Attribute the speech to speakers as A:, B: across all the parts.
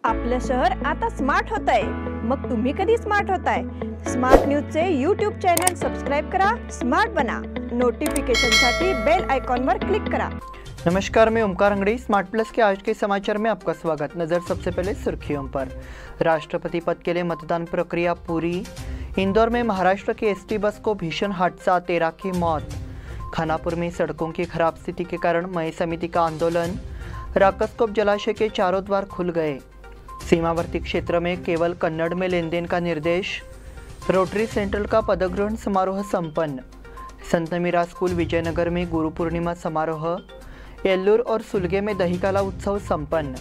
A: आपलं शहर आता स्मार्ट होत आहे। मग तुम्ही कधी स्मार्ट होताय? स्मार्ट न्यूजचे यूट्यूब चॅनल सबस्क्राइब करा, स्मार्ट बना। नोटिफिकेशनसाठी बेल आइकॉन पर क्लिक करा।
B: नमस्कार, मैं ओमकार अंगड़ी। स्मार्ट प्लस के आज के समाचार में आपका स्वागत। नजर सबसे पहले सुर्खियों पर। राष्ट्रपति पद के लिए मतदान प्रक्रिया पूरी। इंदौर में महाराष्ट्र की एसटी बस को भीषण हादसा, 13 की मौत। खानापुर में सड़कों की खराब स्थिति के कारण मई समिति का आंदोलन। राकसकोप जलाशय के चारों द्वार खुल गए। सीमावर्ती क्षेत्र में केवल कन्नड़ में लेन देन का निर्देश। रोटरी सेंट्रल का पदग्रहण समारोह संपन्न। संत मीरा स्कूल विजयनगर में गुरु पूर्णिमा समारोह। येल्लूर और सुलगे में दहीकाला उत्सव संपन्न।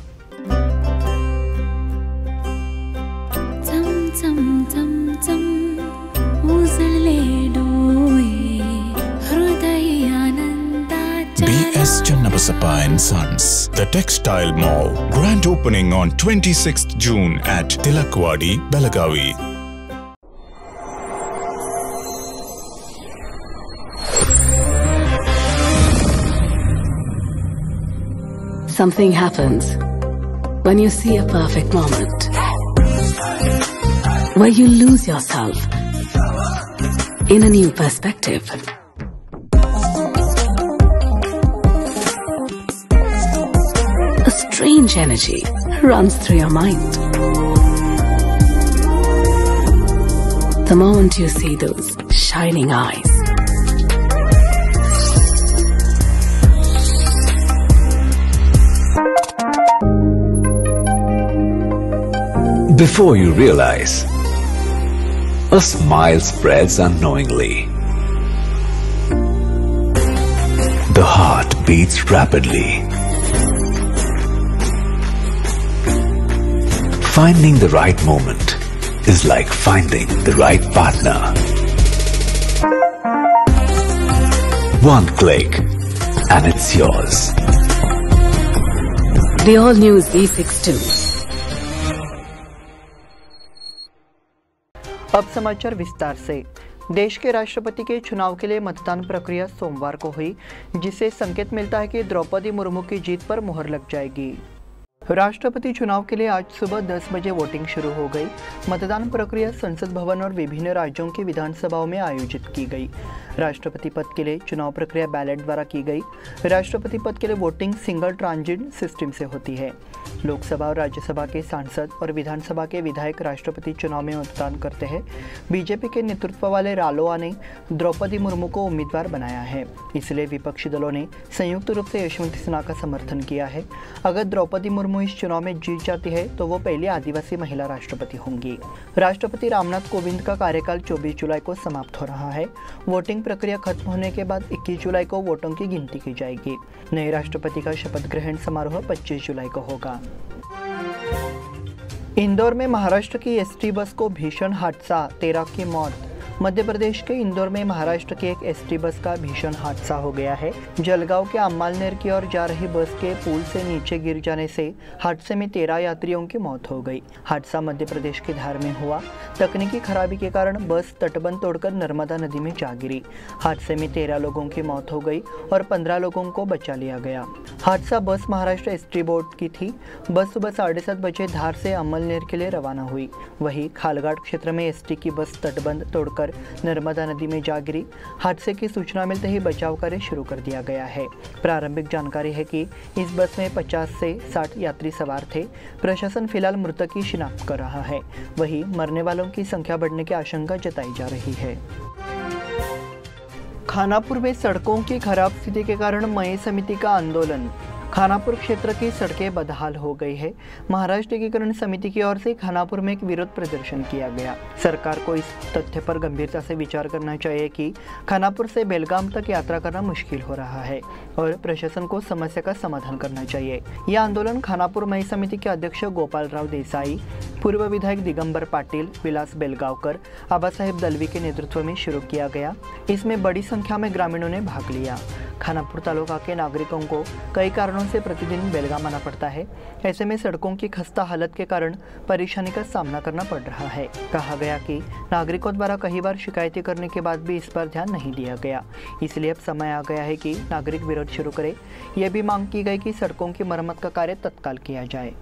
C: BS Channabasappa and Sons, The Textile Mall. Grand opening on 26th June at Tilakwadi, Belagavi.
D: Something happens when you see a perfect moment, where you lose yourself in a new perspective. A strange energy runs through your mind the moment you see those shining eyes.
E: Before you realize, a smile spreads unknowingly. The heart beats rapidly. Finding the right moment is like finding the right partner. One click and it's yours.
D: The all-new Z62.
B: अब समाचार विस्तार से। देश के राष्ट्रपति के चुनाव के लिए मतदान प्रक्रिया सोमवार को हुई, जिससे संकेत मिलता है कि द्रौपदी मुर्मू की जीत पर मुहर लग जाएगी। राष्ट्रपति चुनाव के लिए आज सुबह 10 बजे वोटिंग शुरू हो गई। मतदान प्रक्रिया संसद भवन और विभिन्न राज्यों की विधानसभाओं में आयोजित की गई। राष्ट्रपति पद के लिए चुनाव प्रक्रिया बैलेट द्वारा की गई। राष्ट्रपति पद के लिए वोटिंग सिंगल ट्रांजिट सिस्टम से होती है। लोकसभा और राज्यसभा के सांसद और विधानसभा के विधायक राष्ट्रपति चुनाव में मतदान करते हैं। बीजेपी के नेतृत्व वाले रालोआ ने द्रौपदी मुर्मू को उम्मीदवार बनाया है, इसलिए विपक्षी दलों ने संयुक्त रूप से यशवंती सिन्हा का समर्थन किया है। अगर द्रौपदी मुर्मू इस चुनाव में जीत जाती है तो वो पहली आदिवासी महिला राष्ट्रपति होंगी। राष्ट्रपति रामनाथ कोविंद का कार्यकाल 24 जुलाई को समाप्त हो रहा है। वोटिंग प्रक्रिया खत्म होने के बाद 21 जुलाई को वोटों की गिनती की जाएगी। नए राष्ट्रपति का शपथ ग्रहण समारोह 25 जुलाई को होगा। इंदौर में महाराष्ट्र की एसटी बस को भीषण हादसा, 13 की मौत। मध्य प्रदेश के इंदौर में महाराष्ट्र की एक एसटी बस का भीषण हादसा हो गया है। जलगांव के अम्बालनेर की ओर जा रही बस के पुल से नीचे गिर जाने से हादसे में 13 यात्रियों की मौत हो गई। हादसा मध्य प्रदेश के धार में हुआ। तकनीकी खराबी के कारण बस तटबंध तोड़कर नर्मदा नदी में जा गिरी। हादसे में 13 लोगों की मौत हो गई और 15 लोगों को बचा लिया गया। हादसा बस महाराष्ट्र एसटी बोर्ड की थी। बस सुबह 7:30 बजे धार से अम्बालनेर के लिए रवाना हुई। वहीं खालघाट क्षेत्र में एसटी की बस तटबंध तोड़कर नर्मदा नदी में जा गिरी। हादसे की सूचना मिलते ही बचाव कार्य शुरू कर दिया गया है। प्रारंभिक जानकारी है कि इस बस में 50 से 60 यात्री सवार थे। प्रशासन फिलहाल मृतक की शिनाख्त कर रहा है। वहीं मरने वालों की संख्या बढ़ने की आशंका जताई जा रही है। खानापुर में सड़कों की खराब स्थिति के कारण मई समिति का आंदोलन। खानापुर क्षेत्र की सड़कें बदहाल हो गई है। महाराष्ट्र एकीकरण समिति की ओर से खानापुर में एक विरोध प्रदर्शन किया गया। सरकार को इस तथ्य पर गंभीरता से विचार करना चाहिए कि खानापुर से बेलगाम तक यात्रा करना मुश्किल हो रहा है और प्रशासन को समस्या का समाधान करना चाहिए। यह आंदोलन खानापुर मई समिति के अध्यक्ष गोपाल राव देसाई, पूर्व विधायक दिगंबर पाटिल, विलास बेलगावकर, आबासाहेब दलवी के नेतृत्व में शुरू किया गया। इसमें बड़ी संख्या में ग्रामीणों ने भाग लिया। खानापुर तालुका के नागरिकों को कई कारणों से प्रतिदिन बेलगाम आना पड़ता है। ऐसे में सड़कों की खस्ता हालत के कारण परेशानी का सामना करना पड़ रहा है। कहा गया कि नागरिकों द्वारा कई बार शिकायतें करने के बाद भी इस पर ध्यान नहीं दिया गया, इसलिए अब समय आ गया है कि नागरिक विरोध शुरू करे। यह भी मांग की गई कि सड़कों की मरम्मत का कार्य तत्काल किया जाए।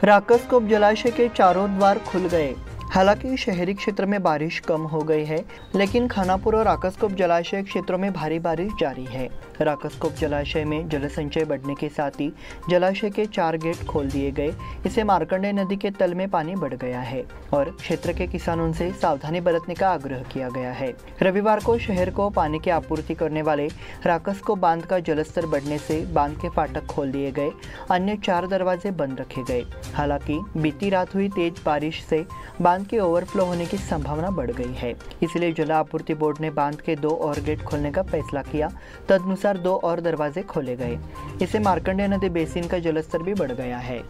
B: राकसकोप जलाशय के चारों द्वार खुल गए। हालांकि शहरी क्षेत्र में बारिश कम हो गई है, लेकिन खानापुर और राकसकोप जलाशय क्षेत्रों में भारी बारिश जारी है। राकसकोप जलाशय में जल संचय बढ़ने के साथ ही जलाशय के 4 गेट खोल दिए गए। इससे मार्कंडेय नदी के तल में पानी बढ़ गया है और क्षेत्र के किसानों से सावधानी बरतने का आग्रह किया गया है। रविवार को शहर को पानी की आपूर्ति करने वाले राकसकोप बांध का जलस्तर बढ़ने से बांध के फाटक खोल दिए गए, अन्य 4 दरवाजे बंद रखे गए। हालांकि बीती रात हुई तेज बारिश से बांध के ओवरफ्लो होने की संभावना बढ़ गई है, इसलिए जल आपूर्ति बोर्ड ने बांध के 2 और गेट खोलने का फैसला किया। तदनुसार 2 और दरवाजे खोले गए। इससे मार्कंडेय नदी बेसिन का जलस्तर भी बढ़ गया है।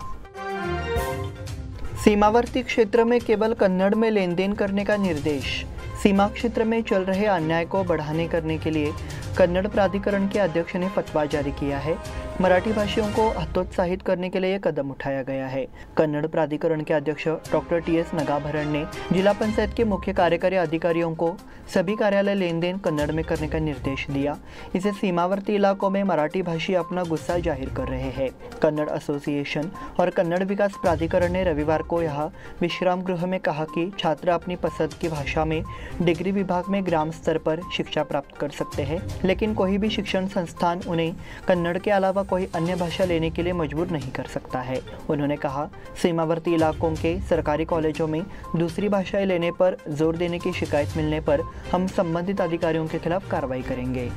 B: सीमावर्ती क्षेत्र में केवल कन्नड़ में लेन देन करने का निर्देश। सीमा क्षेत्र में चल रहे अन्याय को बढ़ाने करने के लिए कन्नड़ प्राधिकरण के अध्यक्ष ने फतवा जारी किया है। मराठी भाषियों को हतोत्साहित करने के लिए यह कदम उठाया गया है। कन्नड़ प्राधिकरण के अध्यक्ष डॉक्टर TS नगाभरण ने जिला पंचायत के मुख्य कार्यकारी अधिकारियों को सभी कार्यालय लेन देन कन्नड़ में करने का निर्देश दिया। इसे सीमावर्ती इलाकों में मराठी भाषी अपना गुस्सा जाहिर कर रहे हैं। कन्नड़ एसोसिएशन और कन्नड़ विकास प्राधिकरण ने रविवार को यह विश्राम गृह में कहा कि छात्र अपनी पसंद की भाषा में डिग्री विभाग में ग्राम स्तर पर शिक्षा प्राप्त कर सकते हैं, लेकिन कोई भी शिक्षण संस्थान उन्हें कन्नड़ के अलावा कोई अन्य भाषा लेने के लिए मजबूर नहीं कर सकता है। उन्होंने कहा, सीमावर्ती इलाकों के सरकारी कॉलेजों में दूसरी भाषाएं लेने पर जोर देने की शिकायत मिलने पर हम संबंधित अधिकारियों के खिलाफ कार्रवाई करेंगे।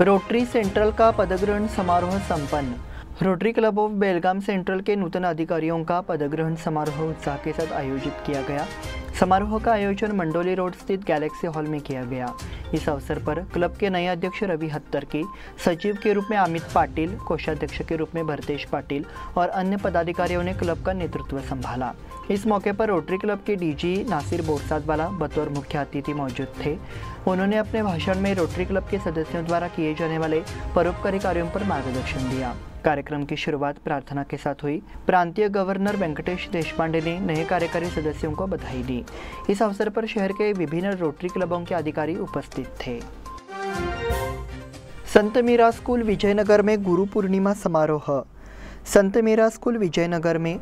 B: रोटरी सेंट्रल का पदग्रहण समारोह संपन्न। Rotary club of Belgaum central के नूतन अधिकारियों का पदग्रहण समारोह उत्साह के साथ आयोजित किया गया। समारोह का आयोजन मंडोली रोड स्थित गैलेक्सी हॉल में किया गया। इस अवसर पर क्लब के नए अध्यक्ष रवि हत्तरकी, सचिव के रूप में अमित पाटिल, कोषाध्यक्ष के रूप में भरतेश पाटिल और अन्य पदाधिकारियों ने क्लब का नेतृत्व संभाला। इस मौके पर रोटरी क्लब के DG नासिर बोरसादवाला बतौर मुख्य अतिथि मौजूद थे। उन्होंने अपने भाषण में रोटरी क्लब के सदस्यों द्वारा किए जाने वाले परोपकारी कार्यों पर मार्गदर्शन दिया। कार्यक्रम की शुरुआत प्रार्थना के साथ हुई। प्रांतीय गवर्नर वेंकटेश देशपांडे ने नए कार्यकारी सदस्यों को बधाई दी। इस अवसर पर शहर के विभिन्न रोटरी क्लबों के अधिकारी उपस्थित थे। संत मीरा स्कूल विजयनगर में गुरु पूर्णिमा समारोह। संत मीरा स्कूल विजयनगर में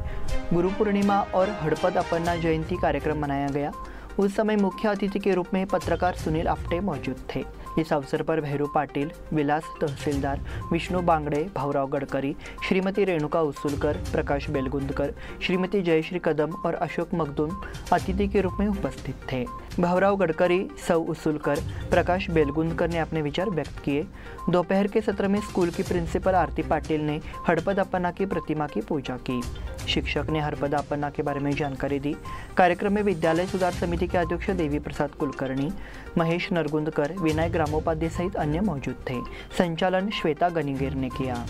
B: गुरु पूर्णिमा और हड़पद अपर्णा जयंती कार्यक्रम मनाया गया। उस समय मुख्य अतिथि के रूप में पत्रकार सुनील आप्टे मौजूद थे। इस अवसर पर भैरू पाटिल, विलास तहसीलदार, विष्णु बांगड़े, भावराव गडकरी, श्रीमती रेणुका उसूलकर, प्रकाश बेलगुंदकर, श्रीमती जयश्री कदम और अशोक मखदूम अतिथि के रूप में उपस्थित थे। भावराव गडकरी, सौ उसूलकर, प्रकाश बेलगुंदकर ने अपने विचार व्यक्त किए। दोपहर के सत्र में स्कूल की प्रिंसिपल आरती पाटिल ने हड़पद अपर्णा की प्रतिमा की पूजा की। शिक्षक ने हड़पद अपर्णा के बारे में जानकारी दी। कार्यक्रम में विद्यालय सुधार समिति के अध्यक्ष देवी प्रसाद कुलकर्णी, महेश नरगुंदकर, विनायक ग्रामोपाध्याय सहित अन्य मौजूद थे। संचालन श्वेता गनीगेर ने किया।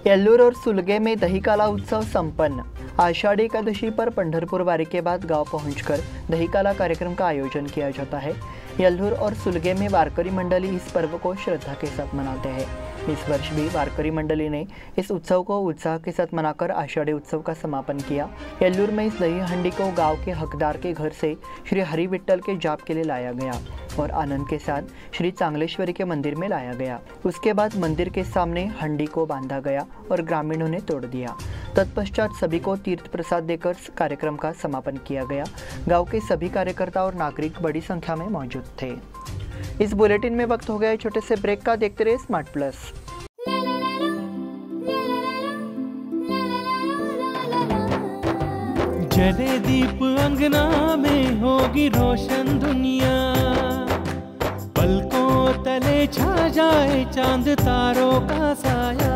B: येल्लूर और सुलगे में दहीकाला उत्सव संपन्न। आषाढ़ी एकादशी पर पंढरपुर वारी के बाद गांव पहुंचकर दहीकाला कार्यक्रम का आयोजन किया जाता है। येल्लूर और सुलगे में वारकरी मंडली इस पर्व को श्रद्धा के साथ मनाते हैं। इस वर्ष भी वारकरी मंडली ने इस उत्सव को उत्साह के साथ मनाकर आषाढ़ी उत्सव का समापन किया। येल्लूर में इस दही हंडी को गांव के हकदार के घर से श्री हरि विट्ठल के जाप के लिए लाया गया और आनंद के साथ श्री चांगलेश्वरी के मंदिर में लाया गया। उसके बाद मंदिर के सामने हंडी को बांधा गया और ग्रामीणों ने तोड़ दिया। तत्पश्चात सभी को तीर्थ प्रसाद देकर कार्यक्रम का समापन किया गया। गांव के सभी कार्यकर्ता और नागरिक बड़ी संख्या में मौजूद थे। इस बुलेटिन में वक्त हो गया छोटे से ब्रेक का। देखते रहिए स्मार्ट प्लस।
F: जले दीप अंगना में होगी रोशन दुनिया, पलकों तले छा जाए चांद तारों का साया।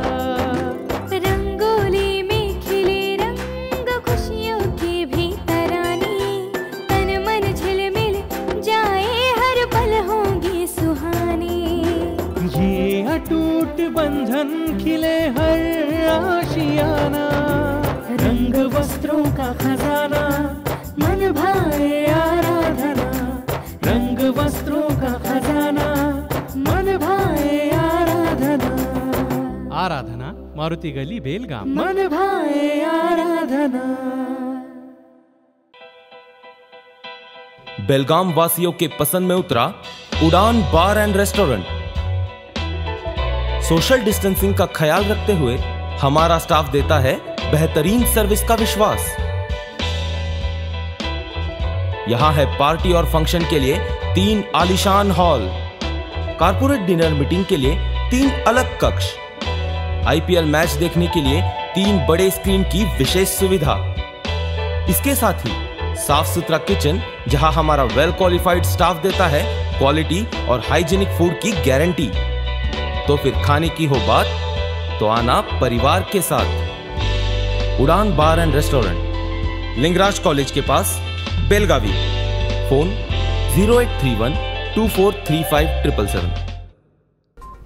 G: रंगोली में खिले रंग खुशियों के भीतर आनी, तन मन झिलमिल जाए हर पल होंगे सुहानी।
F: ये अटूट बंधन खिले हर आशियाना, रंग वस्त्रों का खजाना मन भाए आराधना। रंग वस्त्रों का खजाना मन भाए आराधना।
H: आराधना मारुति गली बेलगाम।
F: मन भाए आराधना।
I: बेलगाम वासियों के पसंद में उतरा उड़ान बार एंड रेस्टोरेंट। सोशल डिस्टेंसिंग का ख्याल रखते हुए हमारा स्टाफ देता है बेहतरीन सर्विस का विश्वास। यहां है पार्टी और फंक्शन के लिए 3 आलीशान हॉल, कारपोरेट डिनर मीटिंग के लिए 3 अलग कक्ष, आईपीएल मैच देखने के लिए 3 बड़े स्क्रीन की विशेष सुविधा। इसके साथ ही साफ सुथरा किचन, जहां हमारा वेल क्वालिफाइड स्टाफ देता है क्वालिटी और हाइजीनिक फूड की गारंटी। तो फिर खाने की हो बात तो आना परिवार के साथ। उड़ान बार एंड रेस्टोरेंट, लिंगराज कॉलेज के पास, बेलगावी। फोन 0831 243577।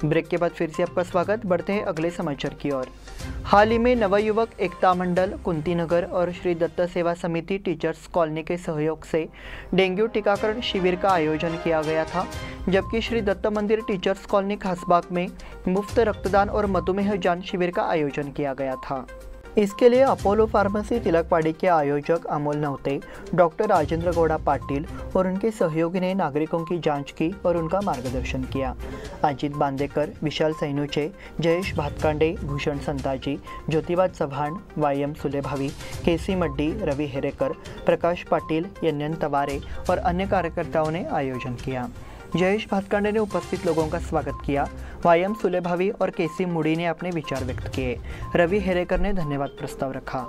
B: ब्रेक के बाद फिर से आपका स्वागत। बढ़ते हैं अगले समाचार की ओर। हाल ही में नवयुवक एकता मंडल, कुंती नगर और श्री दत्त सेवा समिति टीचर्स कॉलोनी के सहयोग से डेंगू टीकाकरण शिविर का आयोजन किया गया था, जबकि श्री दत्त मंदिर टीचर्स कॉलोनी खासबाग में मुफ्त रक्तदान और मधुमेह जांच शिविर का आयोजन किया गया था। इसके लिए अपोलो फार्मेसी तिलकवाड़ी के आयोजक अमोल नवते, डॉक्टर राजेंद्र गौड़ा पाटिल और उनके सहयोगी ने नागरिकों की जांच की और उनका मार्गदर्शन किया। अजित बांदेकर, विशाल सैनुचे, जयेश भातकांडे, भूषण संताजी, ज्योतिबा चव्हाण, वायम सुलेभावी, केसी मड्डी, रवि हेरेकर, प्रकाश पाटिल, यन्यन तवारे और अन्य कार्यकर्ताओं ने आयोजन किया। जयेश भातकांडे ने उपस्थित लोगों का स्वागत किया। वायम सुलेभावी और केसी मुड़ी ने अपने विचार व्यक्त किए। रवि हेरेकर ने धन्यवाद प्रस्ताव रखा।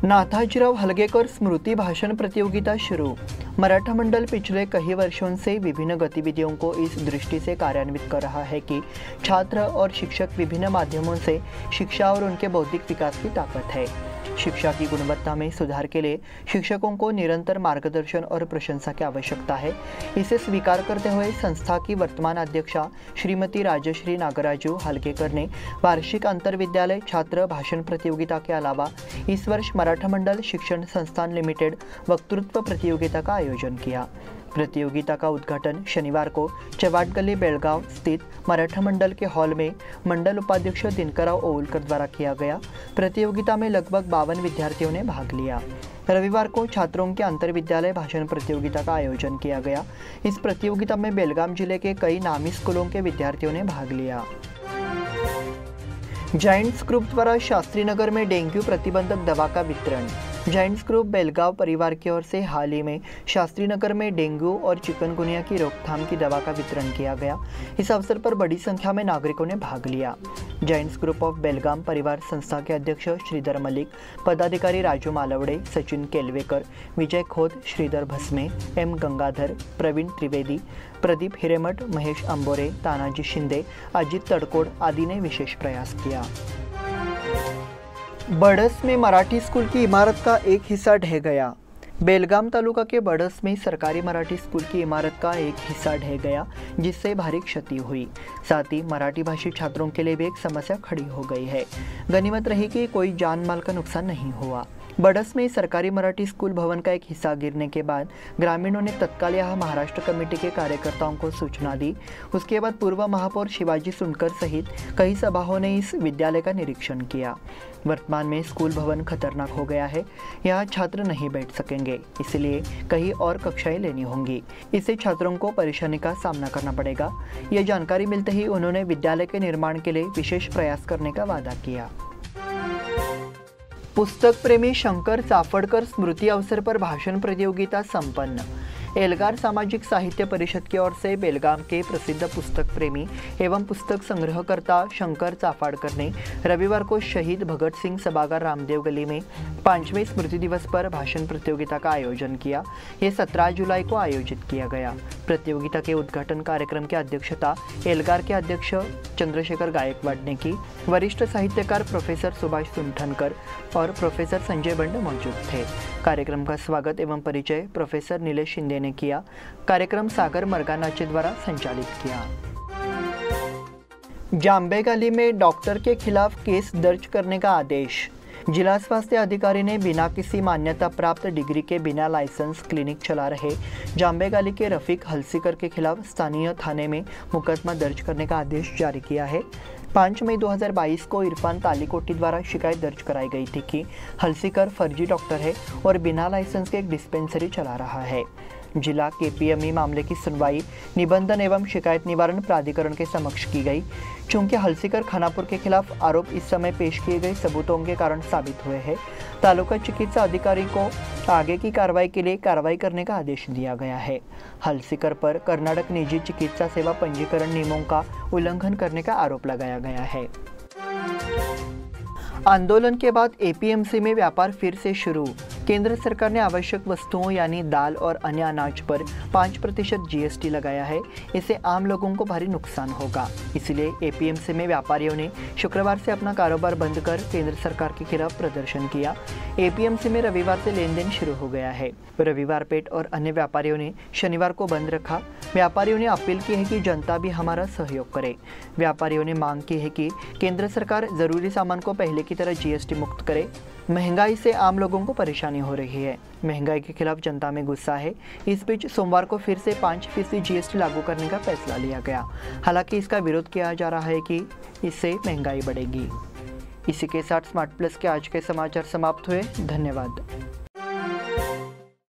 B: नाथाजीराव हलगेकर स्मृति भाषण प्रतियोगिता शुरू। मराठा मंडल पिछले कई वर्षों से विभिन्न गतिविधियों को इस दृष्टि से कार्यान्वित कर रहा है कि छात्र और शिक्षक विभिन्न माध्यमों से शिक्षा और उनके बौद्धिक विकास की ताकत है। शिक्षा की गुणवत्ता में सुधार के लिए शिक्षकों को निरंतर मार्गदर्शन और प्रशंसा की आवश्यकता है। इसे स्वीकार करते हुए संस्था की वर्तमान अध्यक्षा श्रीमती राजश्री नागराजू हलगेकर ने वार्षिक अंतर विद्यालय छात्र भाषण प्रतियोगिता के अलावा इस वर्ष मराठा मंडल शिक्षण संस्थान लिमिटेड वक्तृत्व प्रतियोगिता का आयोजन किया। प्रतियोगिता का उद्घाटन शनिवार को चवाट गली बेलगांव स्थित मराठा मंडल के हॉल में मंडल उपाध्यक्ष दिनकरराव ओवलकर द्वारा किया गया। प्रतियोगिता में लगभग 52 विद्यार्थियों ने भाग लिया। रविवार को छात्रों के अंतर विद्यालय भाषण प्रतियोगिता का आयोजन किया गया। इस प्रतियोगिता में बेलगाम जिले के कई नामी स्कूलों के विद्यार्थियों ने भाग लिया। जायंट्स ग्रुप द्वारा शास्त्री नगर में डेंगू प्रतिबंधक दवा का वितरण। जायंट्स ग्रुप बेलगांव परिवार की ओर से हाल ही में शास्त्री नगर में डेंगू और चिकनगुनिया की रोकथाम की दवा का वितरण किया गया। इस अवसर पर बड़ी संख्या में नागरिकों ने भाग लिया। जायंट्स ग्रुप ऑफ बेलगाम परिवार संस्था के अध्यक्ष श्रीधर मलिक, पदाधिकारी राजू मालवड़े, सचिन केलवेकर, विजय खोत, श्रीधर भस्मे, एम गंगाधर, प्रवीण त्रिवेदी, प्रदीप हिरेमठ, महेश अंबोरे, तानाजी शिंदे, अजित तड़कोड़ आदि ने विशेष प्रयास किया। बड़स में मराठी स्कूल की इमारत का एक हिस्सा ढह गया। बेलगाम तालुका के बड़स में सरकारी मराठी स्कूल की इमारत का एक हिस्सा ढह गया, जिससे भारी क्षति हुई। साथ ही मराठी भाषी छात्रों के लिए भी एक समस्या खड़ी हो गई है। गनीमत रही कि कोई जान माल का नुकसान नहीं हुआ। बड़स में सरकारी मराठी स्कूल भवन का एक हिस्सा गिरने के बाद ग्रामीणों ने तत्काल यहां महाराष्ट्र कमेटी के कार्यकर्ताओं को सूचना दी। उसके बाद पूर्व महापौर शिवाजी सुनकर सहित कई सभाओं ने इस विद्यालय का निरीक्षण किया। वर्तमान में स्कूल भवन खतरनाक हो गया है। यहाँ छात्र नहीं बैठ सकेंगे, इसलिए कई और कक्षाएं लेनी होंगी। इससे छात्रों को परेशानी का सामना करना पड़ेगा। यह जानकारी मिलते ही उन्होंने विद्यालय के निर्माण के लिए विशेष प्रयास करने का वादा किया। पुस्तक प्रेमी शंकर चाफड़कर स्मृति अवसर पर भाषण प्रतियोगिता संपन्न। एल्गार सामाजिक साहित्य परिषद की ओर से बेलगाम के प्रसिद्ध पुस्तक प्रेमी एवं पुस्तक संग्रहकर्ता शंकर चाफड़कर ने रविवार को शहीद भगत सिंह सभागार रामदेव गली में 5वें स्मृति दिवस पर भाषण प्रतियोगिता का आयोजन किया। ये 17 जुलाई को आयोजित किया गया। प्रतियोगिता के उद्घाटन कार्यक्रम की अध्यक्षता एल्गार के अध्यक्ष चंद्रशेखर गायकवाड़ ने की। वरिष्ठ साहित्यकार प्रोफेसर सुभाष सुंठनकर और प्रोफेसर संजय बंड मौजूद थे। कार्यक्रम का स्वागत एवं परिचय प्रोफेसर नीलेश शिंदे ने किया। कार्यक्रम सागर मरगानाचे द्वारा संचालित किया। जांबेगाली में डॉक्टर के खिलाफ केस दर्ज करने का आदेश। जिला स्वास्थ्य अधिकारी ने बिना किसी मान्यता प्राप्त डिग्री के बिना लाइसेंस क्लिनिक चला रहे जांबेगाली के रफीक हलसीकर के खिलाफ स्थानीय थाने में मुकदमा दर्ज करने का आदेश जारी किया है। 5 मई 2022 को इरफान तालीकोटी द्वारा शिकायत दर्ज कराई गई थी कि हलसीकर फर्जी डॉक्टर है और बिना लाइसेंस के एक डिस्पेंसरी चला रहा है। जिला KPME मामले की सुनवाई निबंधन एवं शिकायत निवारण प्राधिकरण के समक्ष की गई। चूंकि हलसीकर खानापुर के खिलाफ आरोप इस समय पेश किए गए सबूतों के कारण साबित हुए हैं, तालुका चिकित्सा अधिकारी को आगे की कार्रवाई के लिए कार्रवाई करने का आदेश दिया गया है। हलसीकर पर कर्नाटक निजी चिकित्सा सेवा पंजीकरण नियमों का उल्लंघन करने का आरोप लगाया गया है। आंदोलन के बाद APMC में व्यापार फिर से शुरू। केंद्र सरकार ने आवश्यक वस्तुओं यानी दाल और अन्य अनाज पर 5% GST लगाया है। इससे आम लोगों को भारी नुकसान होगा। इसलिए APMC में व्यापारियों ने शुक्रवार से अपना कारोबार बंद कर केंद्र सरकार के खिलाफ प्रदर्शन किया। APMC में रविवार से लेन देन शुरू हो गया है। रविवार पेट और अन्य व्यापारियों ने शनिवार को बंद रखा। व्यापारियों ने अपील की है कि जनता भी हमारा सहयोग करे। व्यापारियों ने मांग की है कि केंद्र सरकार जरूरी सामान को पहले की तरह GST मुक्त करे। महंगाई से आम लोगों को परेशानी हो रही है। महंगाई के खिलाफ जनता में गुस्सा है। इस बीच सोमवार को फिर से 5% GST लागू करने का फैसला लिया गया। हालांकि इसका विरोध किया जा रहा है कि इससे महंगाई बढ़ेगी। इसी के साथ स्मार्ट प्लस के आज के समाचार समाप्त हुए। धन्यवाद।